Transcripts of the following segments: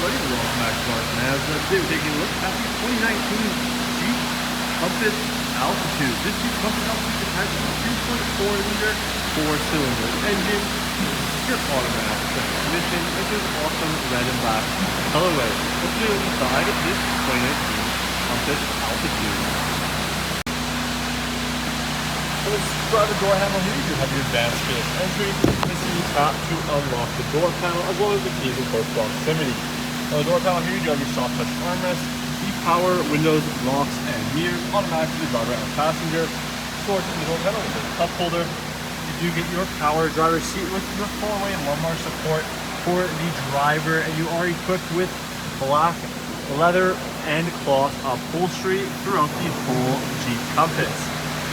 everybody, welcome back to our Mazda. Today we're taking a look at the 2019 Jeep Compass Altitude. This Jeep Compass Altitude has a 2.4 liter 4-cylinder engine, your automatic transmission, which is awesome red and black colorway. Let's do inside this 2019 Compass Altitude. So let's grab the door handle here. You have your advanced keyless entry. This is the tap to unlock the door panel, as well as the keys in close proximity. On the door panel here, you have your soft touch armrest, the power windows, locks, and mirrors, automatic for the driver and passenger. Storage in the door panel with a cup holder. You do get your power driver seat with your four-way lumbar support for the driver, and you are equipped with black leather and cloth upholstery throughout the whole Jeep Compass.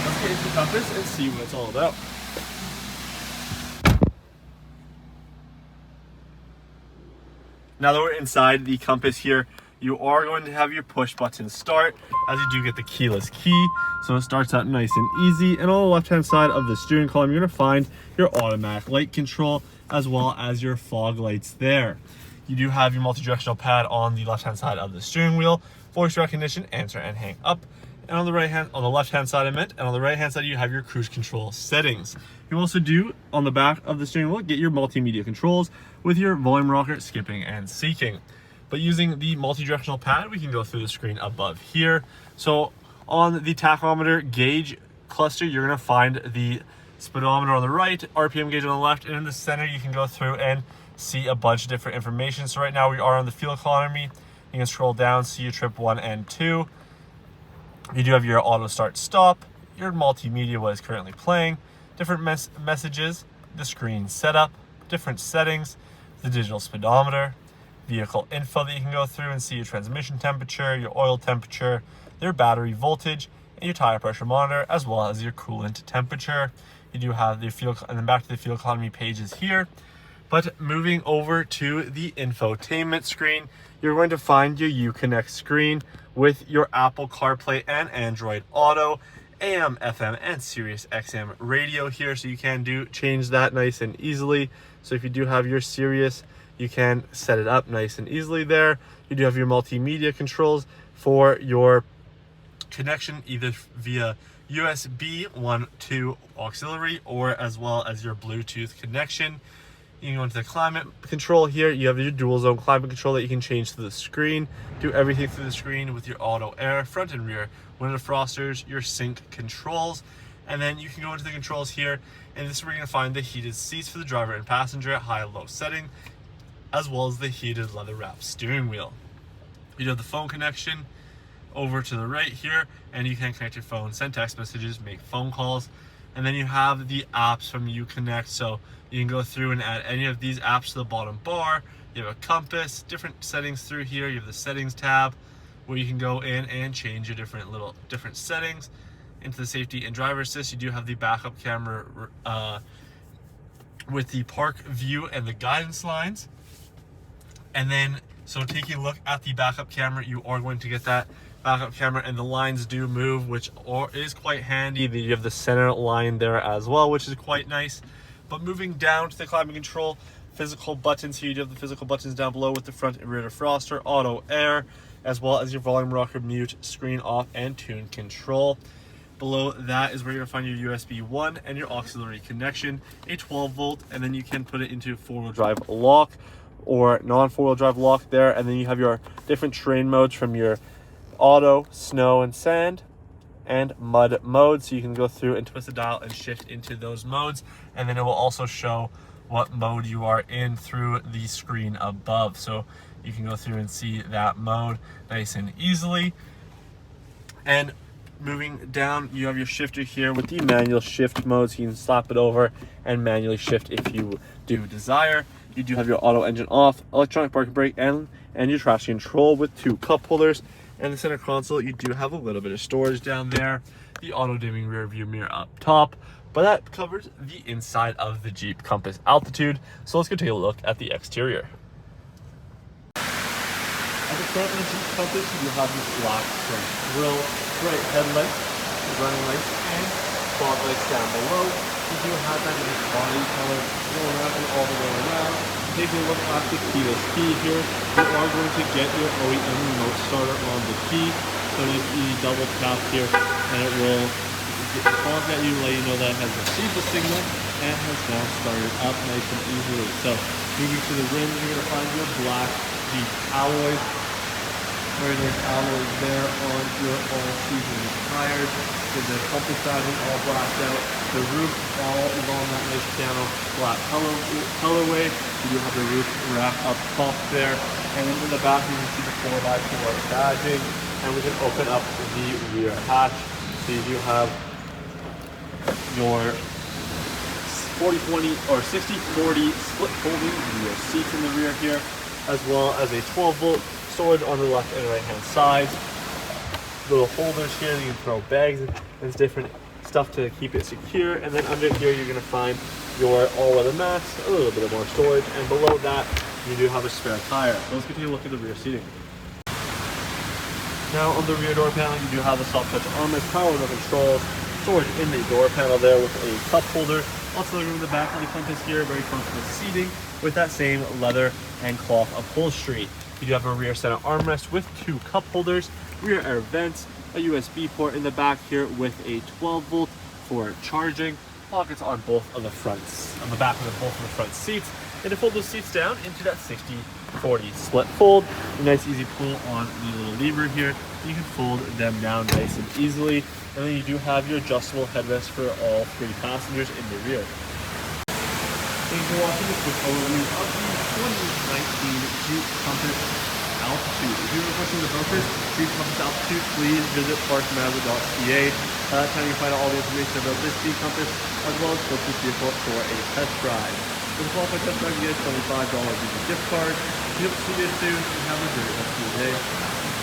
Let's get into the Compass and see what it's all about. Now that we're inside the Compass here, you are going to have your push button start, as you do get the keyless key. So it starts out nice and easy. And on the left-hand side of the steering column, you're going to find your automatic light control, as well as your fog lights there. You do have your multi-directional pad on the left-hand side of the steering wheel, voice recognition, answer and hang up. And on the left-hand side, and on the right-hand side, you have your cruise control settings. You also do, on the back of the steering wheel, get your multimedia controls with your volume rocker, skipping, and seeking. But using the multi-directional pad, we can go through the screen above here. So on the tachometer gauge cluster, you're gonna find the speedometer on the right, RPM gauge on the left, and in the center, you can go through and see a bunch of different information. So right now, we are on the fuel economy. You can scroll down, see your trip 1 and 2. You do have your auto start stop, your multimedia, what is currently playing, different messages, the screen setup, different settings, the digital speedometer, vehicle info that you can go through and see your transmission temperature, your oil temperature, your battery voltage, and your tire pressure monitor, as well as your coolant temperature. You do have the fuel, and then back to the fuel economy pages here. But moving over to the infotainment screen, you're going to find your Uconnect screen with your Apple CarPlay and Android Auto, AM, FM, and Sirius XM radio here, so you can change that nice and easily. So if you do have your Sirius, you can set it up nice and easily there. You do have your multimedia controls for your connection, either via USB 1.2 auxiliary or as well as your Bluetooth connection. You can go into the climate control here. You have your dual zone climate control that you can change to the screen. Do everything through the screen with your auto air, front and rear window defrosters, your sync controls. And then you can go into the controls here, and this is where you're gonna find the heated seats for the driver and passenger at high and low setting, as well as the heated leather wrapped steering wheel. You do have the phone connection over to the right here, and you can connect your phone, send text messages, make phone calls. And then you have the apps from Uconnect, so you can go through and add any of these apps to the bottom bar. You have a compass, different settings through here. You have the settings tab where you can go in and change your different settings. Into the safety and driver assist, you do have the backup camera with the park view and the guidance lines. And then, so taking a look at the backup camera, you are going to get that backup camera, and the lines do move, which is quite handy. You have the center line there as well, which is quite nice. But moving down to the climate control, physical buttons here, you do have the physical buttons down below with the front and rear defroster, auto air, as well as your volume rocker, mute, screen off, and tune control. Below that is where you're gonna find your USB 1 and your auxiliary connection, a 12 volt, and then you can put it into 4-wheel drive lock or non-4-wheel drive lock there. And then you have your different terrain modes from your auto, snow and sand, and mud mode. So you can go through and twist the dial and shift into those modes. And then it will also show what mode you are in through the screen above. So you can go through and see that mode nice and easily. And moving down, you have your shifter here with the manual shift mode, so you can slap it over and manually shift if you do desire. You do have your auto engine off, electronic parking brake, and your traction control with 2 cup holders. And the center console, you do have a little bit of storage down there, the auto dimming rear view mirror up top. But that covers the inside of the Jeep Compass Altitude. So let's go take a look at the exterior. At the front of the Jeep Compass, you have this black trim grille, bright headlights, running lights, and fog lights down below. You do have that nice body color going around and all the way around. taking a look at the keyless key here, you are going to get your OEM remote starter on the key. So you double tap here and it will honk at you, let you know that it has received the signal and has now started up nice and easily. So moving to the rims, you're going to find your black Jeep alloys. Very nice alloys there on your all-season tires. With the compass badging all blacked out. The roof all is on that nice piano black colorway. You do have the roof wrap up top there. And then in the back you can see the 4x4 badging. And we can open up the rear hatch. So you do have your 40-20 or 60-40 split folding rear seats in the rear here, as well as a 12-volt storage on the left and right hand side. Little holders here that you can throw bags and different stuff to keep it secure. And then under here you're going to find your all-weather mats, a little bit of more storage, and below that you do have a spare tire. So let's take a look at the rear seating. Now on the rear door panel you do have a soft touch armrest, power window controls, storage in the door panel there with a cup holder. Also in the back of the Compass here, very comfortable seating with that same leather and cloth upholstery. You do have a rear center armrest with 2 cup holders, rear air vents, a USB port in the back here with a 12-volt for charging, pockets on both of the fronts, on the back of both of the front seats, and to fold those seats down into that 60-40 split fold. A nice easy pull on the little lever here. You can fold them down nice and easily. And then you do have your adjustable headrest for all 3 passengers in the rear. Thank you for watching this quick overview of the 2019 Jeep Compass Altitude. If you have questions about this Jeep Compass Altitude, please visit parkmazda.ca. That's how you find out all the information about this Jeep Compass, as well as book this vehicle for a test drive. With a qualified test drive, you get a $25 Visa gift card. We hope to see you soon, and have a great rest of your day.